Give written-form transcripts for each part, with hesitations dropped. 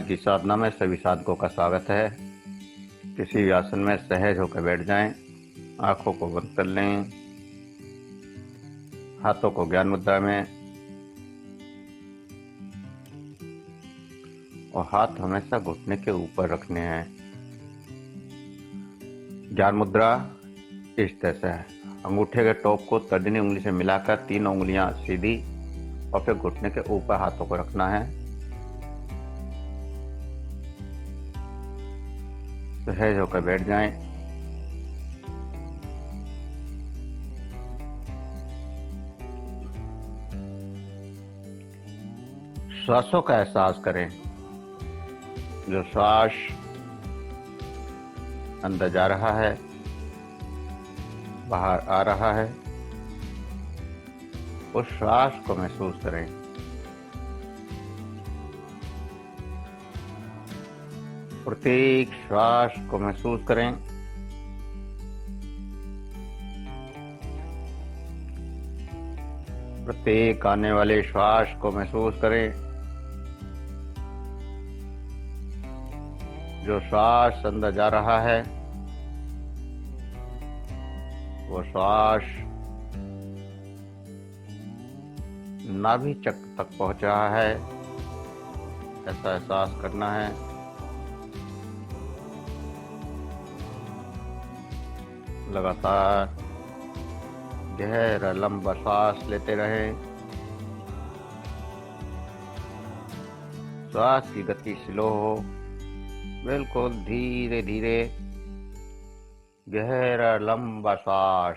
आज की साधना में सभी साधकों का स्वागत है। किसी भी आसन में सहज होकर बैठ जाएं, आंखों को बंद कर लें, हाथों को ज्ञान मुद्रा में और हाथ हमेशा घुटने के ऊपर रखने हैं। ज्ञान मुद्रा इस तरह से है। अंगूठे के टॉप को तर्जनी उंगली से मिलाकर 3 उंगलियां सीधी और फिर घुटने के ऊपर हाथों को रखना है। सहज होकर बैठ जाएं। श्वासों का एहसास करें। जो श्वास अंदर जा रहा है, बाहर आ रहा है, उस श्वास को महसूस करें। प्रत्येक श्वास को महसूस करें। प्रत्येक आने वाले श्वास को महसूस करें। जो श्वास अंदर जा रहा है, वो श्वास नाभि चक्र तक पहुंच रहा है, ऐसा एहसास करना है। लगातार गहरा लंबा सांस लेते रहें। श्वास की गति स्लो हो, बिल्कुल धीरे धीरे गहरा लंबा सांस।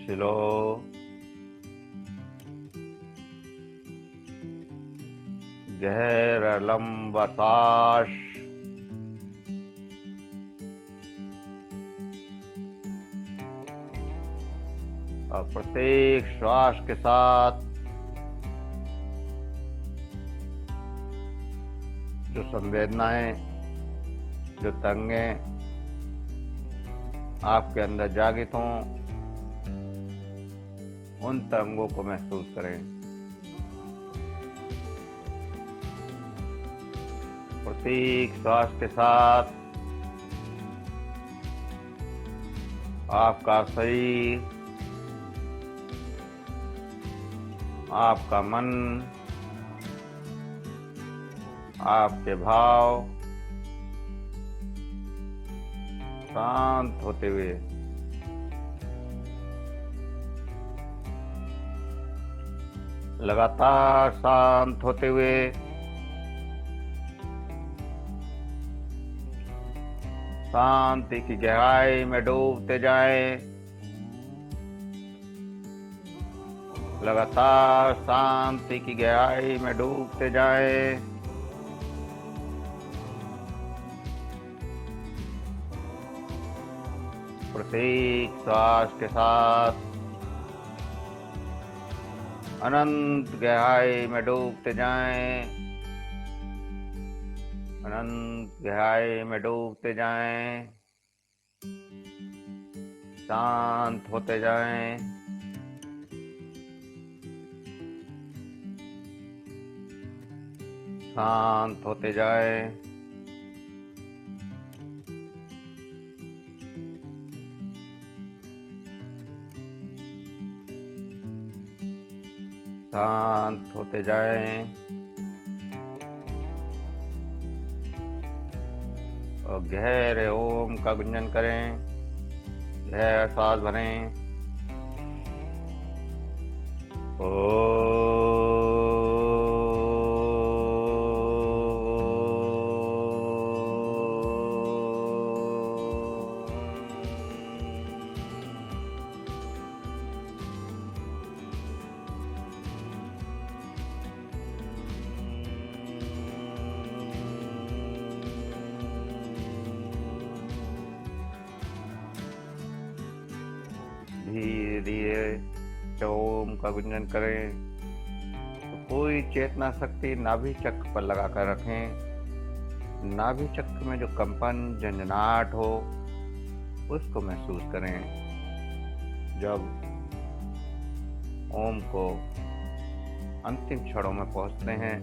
स्लो गहरा लंबा सांस। और प्रत्येक श्वास के साथ जो संवेदनाएं, जो तरंगें आपके अंदर जागृत हों, उन तरंगों को महसूस करें। प्रत्येक श्वास के साथ आपका शरीर, आपका मन, आपके भाव शांत होते हुए लगातार शांत होते हुए शांति की गहराई में डूबते जाएं। लगातार शांति की गहराई में डूबते जाएं। प्रत्येक श्वास के साथ अनंत गहराई में डूबते जाएं। अनंत गहराई में डूबते जाएं। शांत होते जाएं। शांत होते जाएं। शांत होते जाएं। और गहरे ओम का गुंजन करें। गहरा सांस भरें। धीरे धीरे ओम का गुंजन करें। तो कोई चेतना शक्ति नाभि चक्र पर लगाकर रखें। नाभि चक्र में जो कंपन, झंझनाहट हो, उसको महसूस करें। जब ओम को अंतिम क्षणों में पहुंचते हैं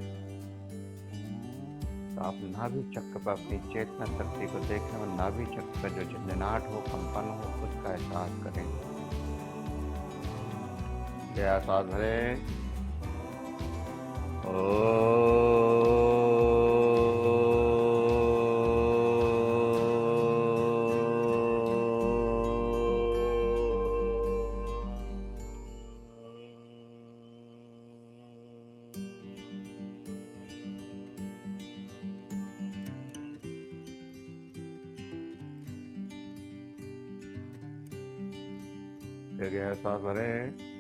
तो आप नाभि चक्र पर अपनी चेतना शक्ति को देखें और नाभि चक्र पर जो झंझनाहट हो, कंपन हो, उसका एहसास करें। गहरा सांस भरें। गहरा सांस भरें।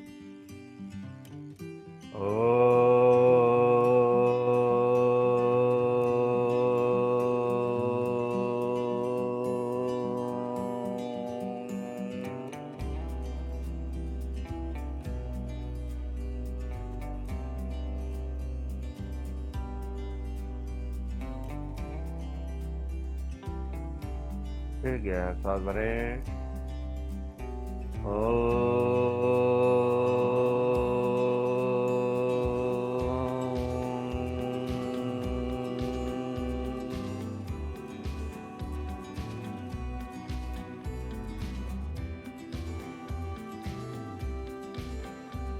फिर गहरा सांस भरें।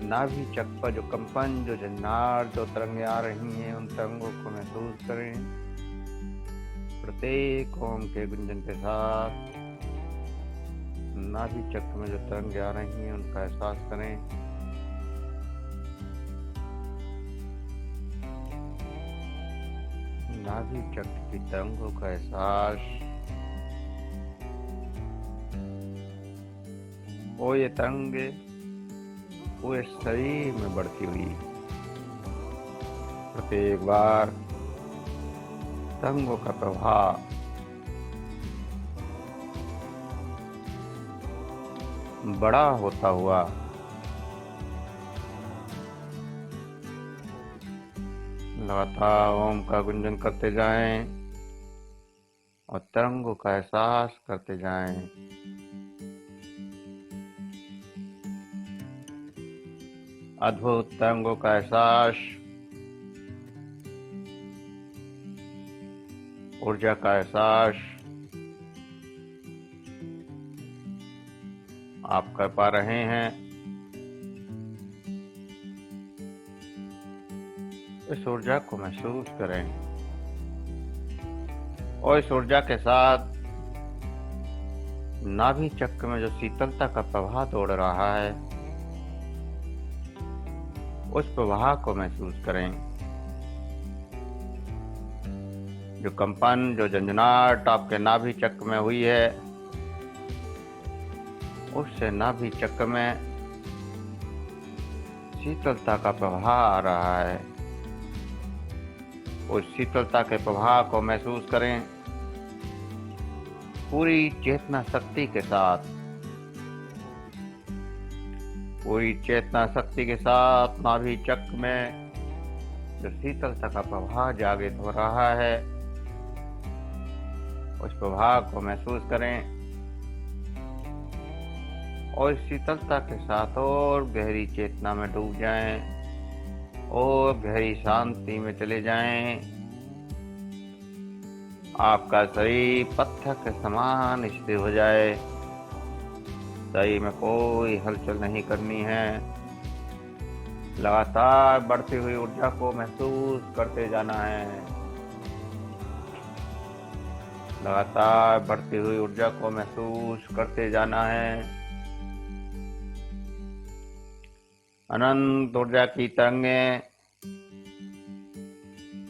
नाभि चक्र पर जो कंपन, जो झंझनाहट, जो तरंगें आ रही हैं, उन तरंगों को महसूस करें। प्रत्येक ओम के गुंजन के साथ नाभि चक्र में जो तरंगें आ रही हैं उनका एहसास करें। नाभि चक्र की तरंगों का एहसास। वो ये तरंगे पूरे शरीर में बढ़ती हुई, प्रत्येक बार तरंगों का प्रभाव बड़ा होता हुआ लगातार ओम का गुंजन करते जाएं और तरंगों का एहसास करते जाएं। अद्भुत तरंगों का एहसास, ऊर्जा का एहसास आप कर पा रहे हैं। इस ऊर्जा को महसूस करें और इस ऊर्जा के साथ नाभि चक्र में जो शीतलता का प्रवाह दौड़ रहा है उस प्रवाह को महसूस करें। जो कंपन, जो झंझनाहट आपके नाभि चक्र में हुई है, उससे नाभि चक्र में शीतलता का प्रवाह आ रहा है। उस शीतलता के प्रवाह को महसूस करें। पूरी चेतना शक्ति के साथ, पूरी चेतना शक्ति के साथ नाभि चक्र में जो शीतलता का प्रवाह जागृत हो रहा है उस प्रवाह को महसूस करें और इस शीतलता के साथ और गहरी चेतना में डूब जाएं और गहरी शांति में चले जाएं। आपका शरीर पत्थर के समान स्थिर हो जाए। शरीर में कोई हलचल नहीं करनी है। लगातार बढ़ती हुई ऊर्जा को महसूस करते जाना है। लगातार बढ़ती हुई ऊर्जा को महसूस करते जाना है। अनंत ऊर्जा की तरंगें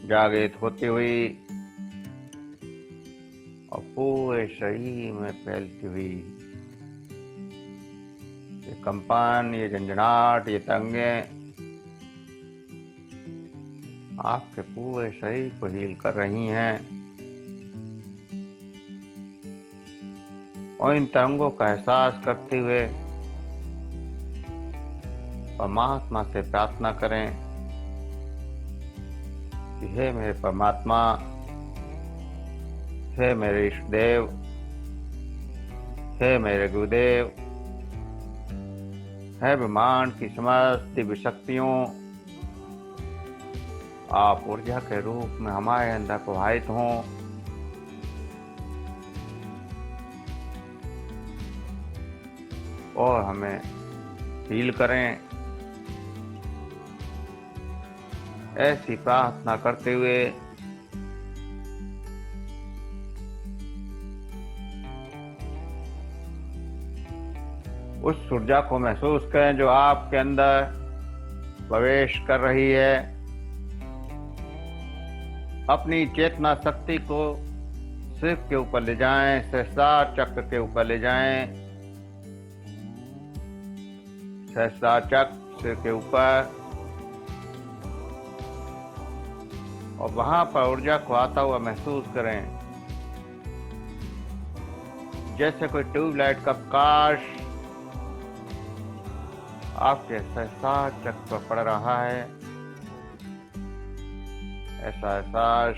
जागृत होती हुई और पूरे शरीर में फैलती हुई, ये कंपन, ये झंझनाहट, ये तरंगें आपके पूरे शरीर को हील कर रही हैं और इन तरंगों का एहसास करते हुए परमात्मा से प्रार्थना करें कि हे मेरे परमात्मा, हे मेरे इष्ट देव, हे मेरे गुरुदेव, है ब्रह्मांड की समस्त दिव्य शक्तियों, आप ऊर्जा के रूप में हमारे अंदर प्रवाहित हों और हमें हील करें। ऐसी प्रार्थना करते हुए उस ऊर्जा को महसूस करें जो आपके अंदर प्रवेश कर रही है। अपनी चेतना शक्ति को सिर के ऊपर ले जाएं, सहस्त्रार चक्र के ऊपर ले जाएं। सहस्त्रार चक्र सिर के ऊपर, और वहां पर ऊर्जा को आता हुआ महसूस करें, जैसे कोई ट्यूबलाइट का प्रकाश आपके सहस्त्रार चक्र पर पड़ रहा है। ऐसा एहसास,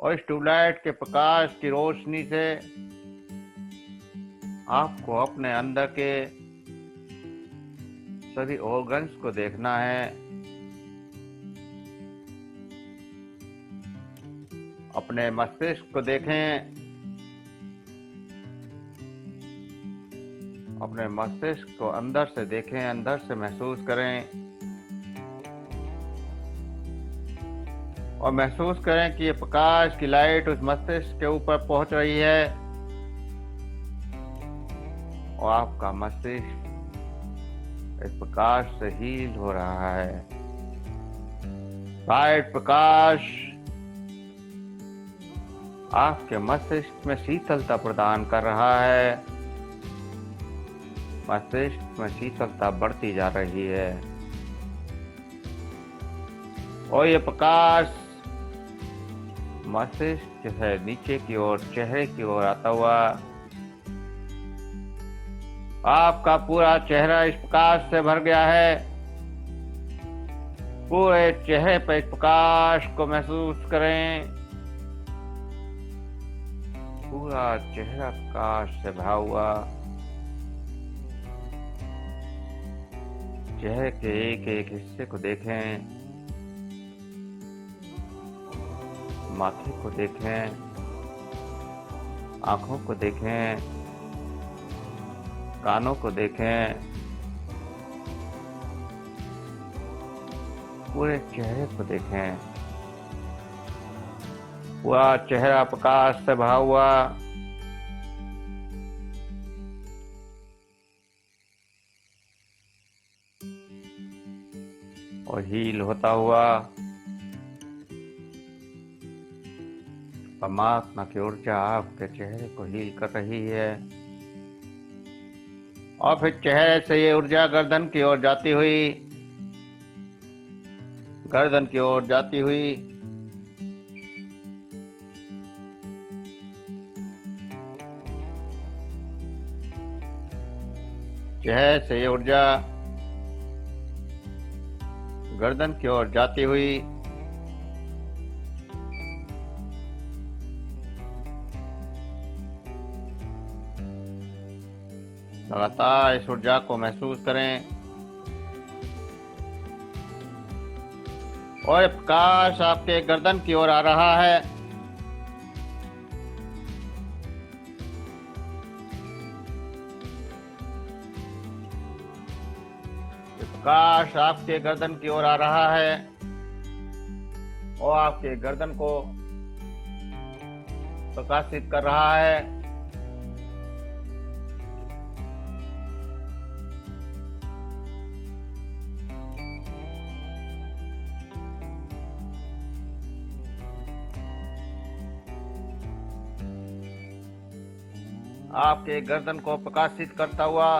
और इस ट्यूबलाइट के प्रकाश की रोशनी से आपको अपने अंदर के सभी ऑर्गन्स को देखना है। अपने मस्तिष्क को देखें, अपने मस्तिष्क को अंदर से देखें, अंदर से महसूस करें और महसूस करें कि ये प्रकाश की लाइट उस मस्तिष्क के ऊपर पहुंच रही है और आपका मस्तिष्क इस प्रकाश से हील हो रहा है। लाइट प्रकाश आपके मस्तिष्क में शीतलता प्रदान कर रहा है। मस्तिष्क में शीतलता बढ़ती जा रही है और ये प्रकाश मस्तिष्क से नीचे की ओर, चेहरे की ओर आता हुआ आपका पूरा चेहरा इस प्रकाश से भर गया है। पूरे चेहरे पर इस प्रकाश को महसूस करें। पूरा चेहरा प्रकाश से भरा हुआ, चेहरे के एक एक हिस्से को देखें, माथे को देखें, आंखों को देखें, कानों को देखें, पूरे चेहरे को देखें। पूरा चेहरा प्रकाश से भरा हुआ, और हील होता हुआ परमात्मा की ऊर्जा आपके चेहरे को हील कर रही है। और फिर चेहरे से ये ऊर्जा गर्दन की ओर जाती हुई, गर्दन की ओर जाती हुई चेहरे से ये ऊर्जा गर्दन की ओर जाती हुई लगातार इस ऊर्जा को महसूस करें और प्रकाश आपके गर्दन की ओर आ रहा है। प्रकाश आपके गर्दन की ओर आ रहा है और आपके गर्दन को प्रकाशित कर रहा है। आपके गर्दन को प्रकाशित करता हुआ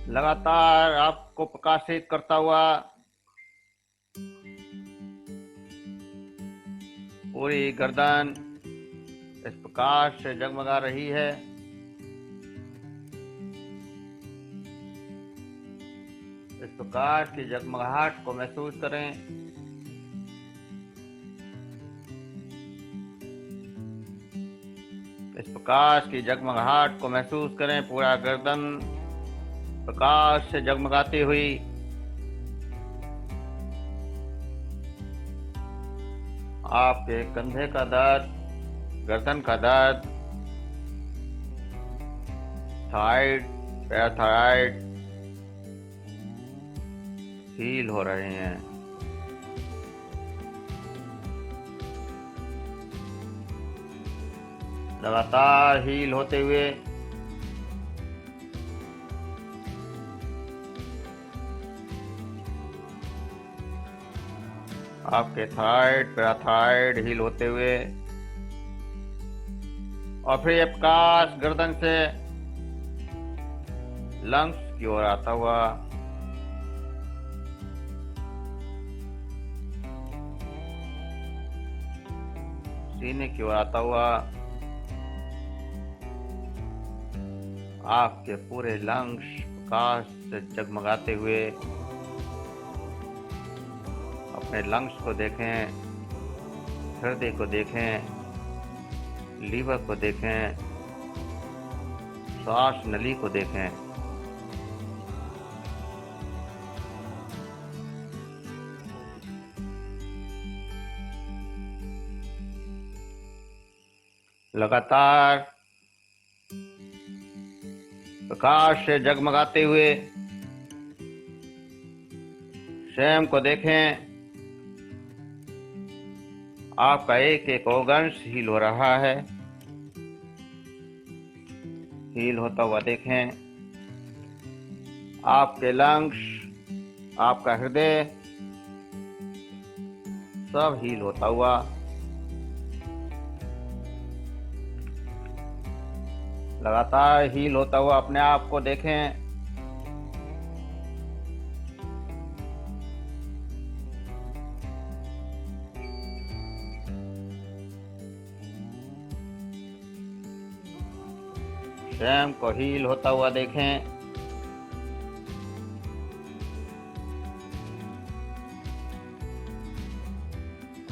लगातार आपको प्रकाशित करता हुआ पूरी गर्दन इस प्रकाश से जगमगा रही है। इस प्रकाश की जगमगाहट को महसूस करें। इस प्रकाश की जगमगाहट को महसूस करें। पूरा गर्दन प्रकाश से जगमगाती हुई। आपके कंधे का दर्द, गर्दन का दर्द, थायराइड, पैराथायराइड हील हो रहे हैं। लगातार हील होते हुए आपके थायराइड, पैराथायराइड हील होते हुए, और फिर ये प्रकाश गर्दन से लंग्स की ओर आता हुआ, सीने की ओर आता हुआ, आपके पूरे लंग्स प्रकाश से जगमगाते हुए। अपने लंग्स को देखें, हृदय को देखें, लीवर को देखें, श्वास नली को देखें। लगातार प्रकाश से जगमगाते हुए स्वयं को देखें। आपका एक एक ऑर्गन्स हील हो रहा है। हील होता हुआ देखें। आपके लंग्स, आपका हृदय सब हील होता हुआ। लगातार हील होता हुआ अपने आप को देखें। स्वयं को हील होता हुआ देखें।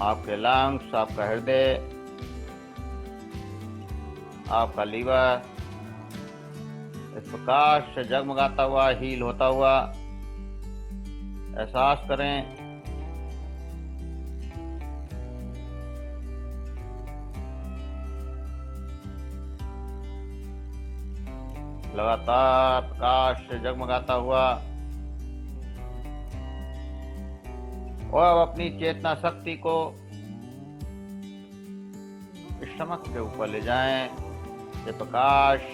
आपके लंग्स, आपका हृदय, आपका लीवर इस प्रकाश से जगमगाता हुआ, हील होता हुआ एहसास करें। लगातार प्रकाश से जगमगाता हुआ, और अब अपनी चेतना शक्ति को स्टमक के ऊपर ले जाएं। ये प्रकाश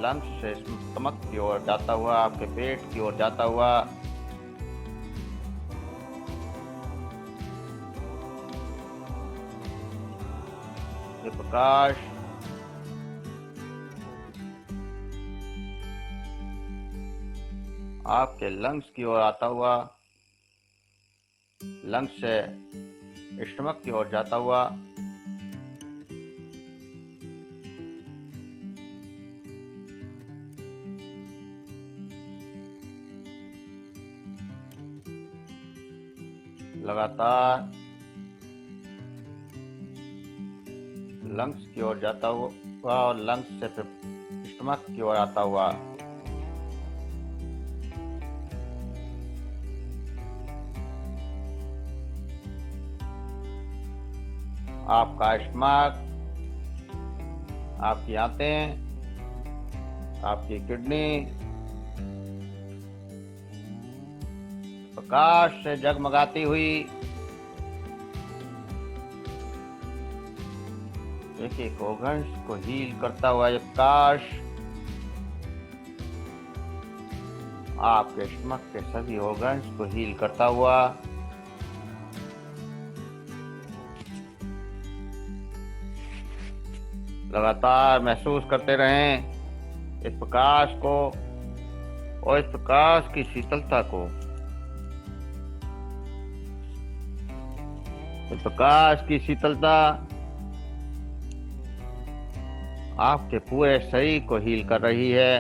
लंग्स से स्टमक की ओर जाता हुआ, आपके पेट की ओर जाता हुआ, ये प्रकाश आपके लंग्स की ओर आता हुआ, लंग्स से स्टमक की ओर जाता हुआ, लगातार लंग्स की ओर जाता हुआ और लंग्स से फिर स्टमक की ओर आता हुआ। आपका स्टमक, आपकी आंतें, आपकी किडनी प्रकाश से जगमगाती हुई एक एक ऑर्गन्स को हील करता हुआ ये प्रकाश आपके स्टमक के सभी ऑर्गन्स को हील करता हुआ लगातार महसूस करते रहें इस प्रकाश को और इस प्रकाश की शीतलता को। इस प्रकाश की शीतलता आपके पूरे शरीर को हील कर रही है।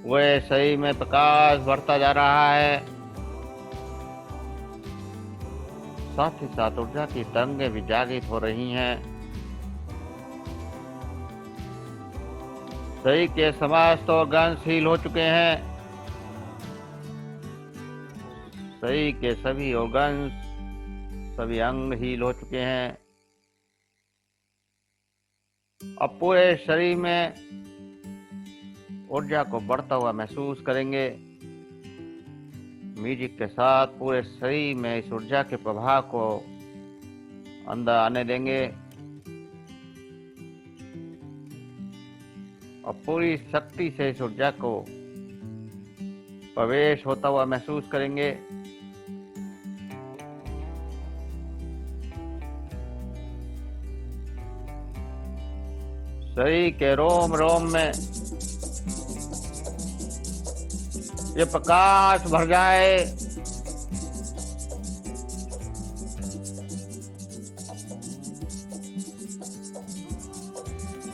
वह शरीर में प्रकाश बढ़ता जा रहा है। साथ ही साथ ऊर्जा की तरंगें भी जागृत हो रही हैं। शरीर के समस्त ऑर्गन्स हील हो चुके हैं। शरीर के सभी ऑर्गन्स, सभी अंग हील हो चुके हैं। अब पूरे शरीर में ऊर्जा को बढ़ता हुआ महसूस करेंगे। म्यूजिक के साथ पूरे शरीर में इस ऊर्जा के प्रभाव को अंदर आने देंगे और पूरी शक्ति से इस ऊर्जा को प्रवेश होता हुआ महसूस करेंगे। शरीर के रोम रोम में ये प्रकाश भर जाए।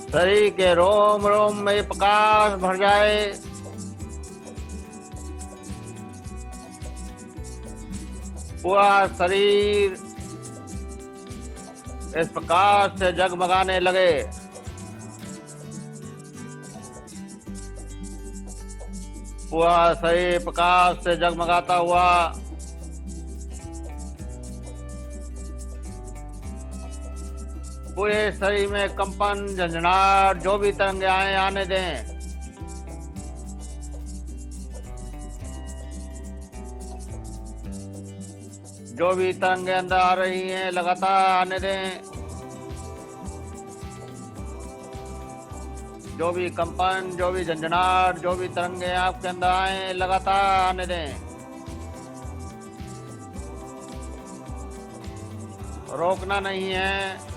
शरीर के रोम रोम में ये प्रकाश भर जाए। पूरा शरीर इस प्रकाश से जगमगाने लगे। पूरा शरीर प्रकाश से जगमगाता हुआ पूरे शरीर में कंपन, झंझनाहट, जो भी तरंगे आए आने दें। जो भी तरंगे अंदर आ रही हैं लगातार आने दें। जो भी कंपन, जो भी झंझनाहट, जो भी तरंगे आपके अंदर आए लगातार आने दें। रोकना नहीं है,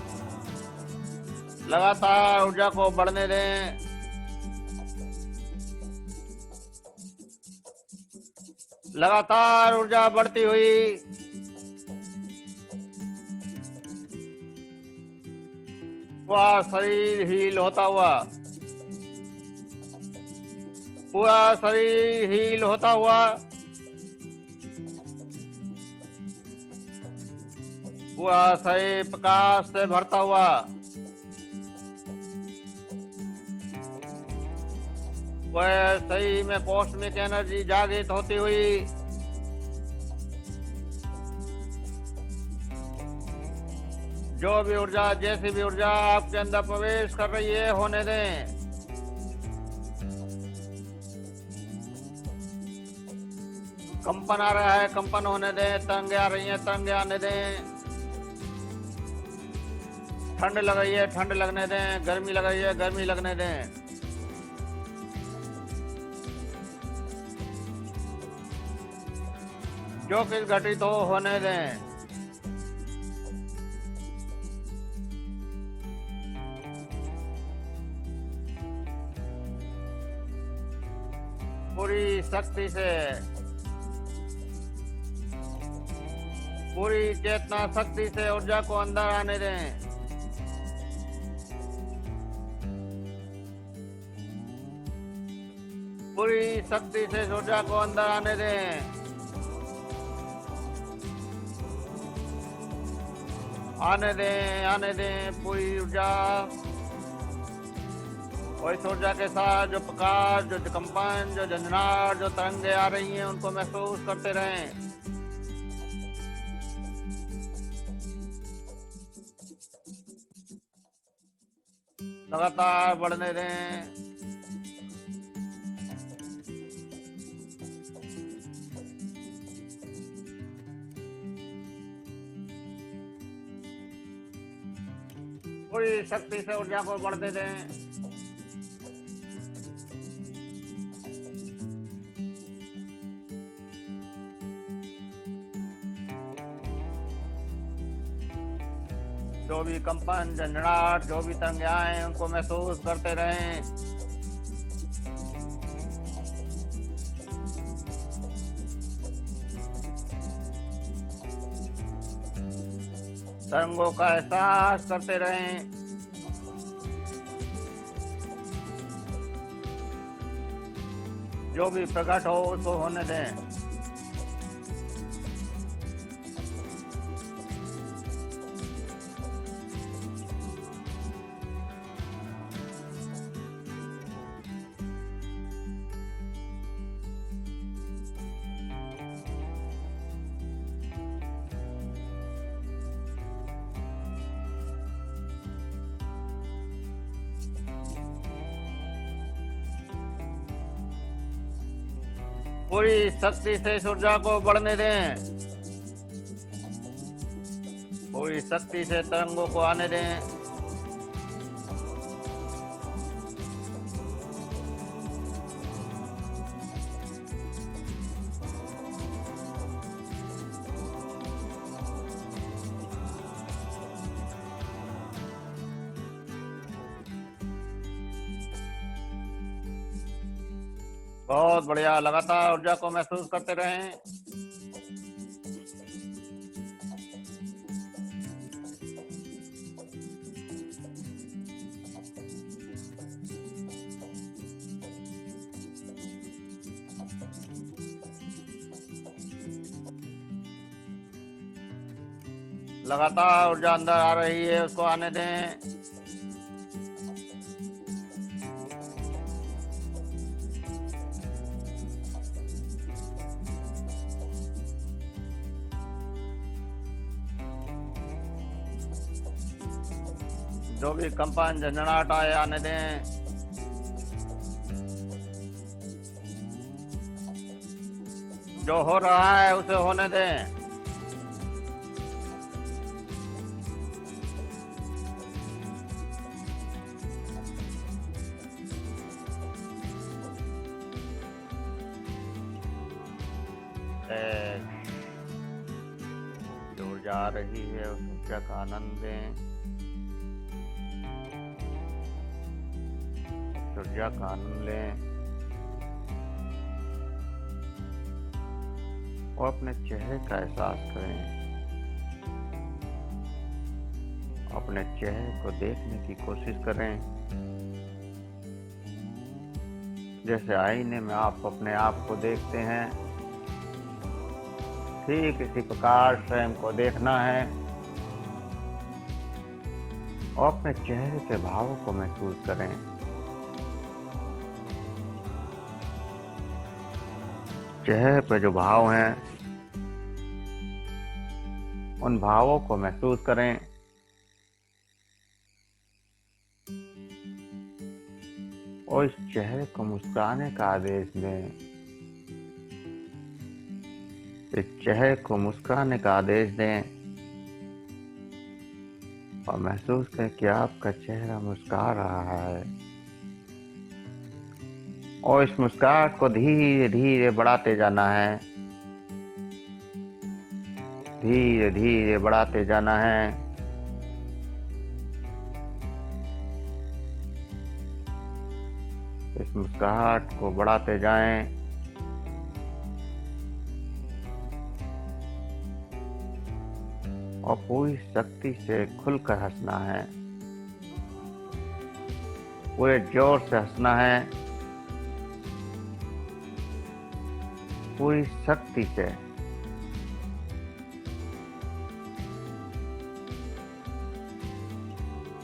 लगातार ऊर्जा को बढ़ने दें। लगातार ऊर्जा बढ़ती हुई पूरा शरीर हील होता हुआ, पूरा शरीर हील होता हुआ, पूरा शरीर प्रकाश से भरता हुआ, वह शरीर में कॉस्मिक एनर्जी जागृत होती हुई जो भी ऊर्जा, जैसी भी ऊर्जा आपके अंदर प्रवेश कर रही है होने दें। कंपन आ रहा है, कंपन होने दें। तरंगे आ रही हैं, तरंगे आने दें। ठंड लग रही है, ठंड लगने दें। गर्मी लग रही है, गर्मी लगने दें। जो कुछ घटित हो होने दें। पूरी शक्ति से, पूरी चेतना शक्ति से ऊर्जा को अंदर आने दें। पूरी शक्ति से ऊर्जा को अंदर आने दें। आने दें, आने दें पूरी ऊर्जा। और इस ऊर्जा के साथ जो प्रकाश, जो कंपन, जो झंझनाहट, जो तरंगे आ रही हैं उनको महसूस करते रहें। लगातार बढ़ने दें। पूरी शक्ति से ऊर्जा को बढ़ते दें। जो भी कंपन, झंझनाहट, जो भी तरंगे आए उनको महसूस करते रहें। तरंगों का एहसास करते रहें। जो भी प्रकट हो उसको होने दें। पूरी शक्ति से इस ऊर्जा को बढ़ने दें। पूरी शक्ति से तरंगों को आने दें। बहुत बढ़िया, लगातार ऊर्जा को महसूस करते रहें। लगातार ऊर्जा अंदर आ रही है, उसको आने दें। जो भी कंपन झंझनाहट आए आने दें। जो हो रहा है उसे होने दें। जो ऊर्जा आ रही है उस ऊर्जा का आनंद दें। ऊर्जा का आनंद लें और अपने चेहरे का एहसास करें। अपने चेहरे को देखने की कोशिश करें, जैसे आईने में आप अपने आप को देखते हैं, ठीक इसी प्रकार स्वयं को देखना है और अपने चेहरे के भावों को महसूस करें। चेहरे पे जो भाव हैं उन भावों को महसूस करें और इस चेहरे को मुस्कुराने का आदेश दें। इस चेहरे को मुस्कुराने का आदेश दें और महसूस करें कि आपका चेहरा मुस्कुरा रहा है और इस मुस्कुराहट को धीरे धीरे बढ़ाते जाना है। धीरे धीरे बढ़ाते जाना है। इस मुस्कुराहट को बढ़ाते जाएं और पूरी शक्ति से खुलकर हंसना है। पूरे जोर से हंसना है, पूरी शक्ति से।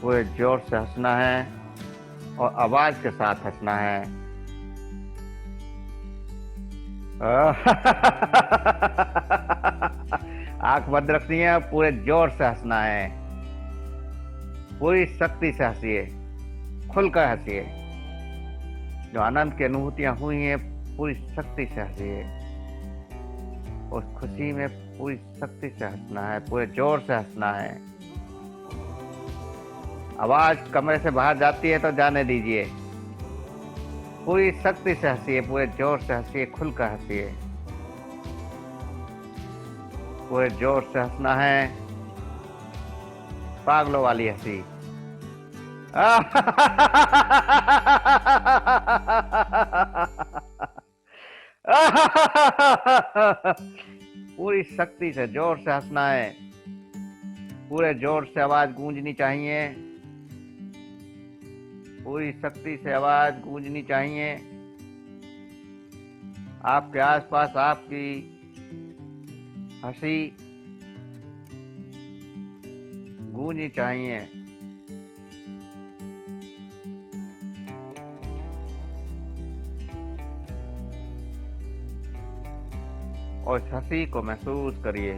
पूरे जोर से हंसना है और आवाज के साथ हंसना है। आंख बंद रखनी है, पूरे जोर से हंसना है। पूरी शक्ति से हंसिए, खुलकर हंसिए। जो आनंद की अनुभूतियां हुई हैं पूरी शक्ति से हंसिए। उस खुशी में पूरी शक्ति से हंसना है, पूरे जोर से हंसना है। आवाज कमरे से बाहर जाती है तो जाने दीजिए। पूरी शक्ति से हंसिए, पूरे जोर से हंसिए, खुलकर हंसिए। पूरे जोर से हंसना है, पागलों वाली हंसी। पूरी शक्ति से जोर से हंसना है। पूरे जोर से आवाज गूंजनी चाहिए। पूरी शक्ति से आवाज गूंजनी चाहिए। आपके आसपास आपकी हंसी गूंजनी चाहिए। और इस हंसी को महसूस करिए,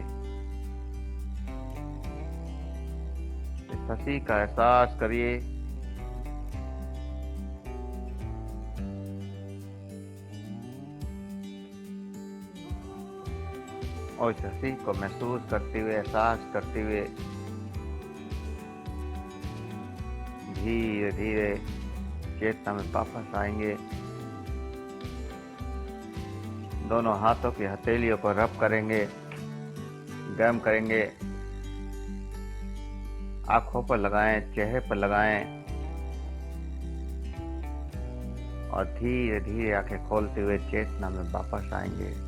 इस हंसी का एहसास करिए। और इस हंसी को महसूस करते हुए, एहसास करते हुए धीरे धीरे चेतना में वापस आएंगे। दोनों हाथों की हथेलियों को रब करेंगे, गर्म करेंगे। आंखों पर लगाएं, चेहरे पर लगाएं और धीरे धीरे आंखें खोलते हुए चेतना में वापस आएंगे।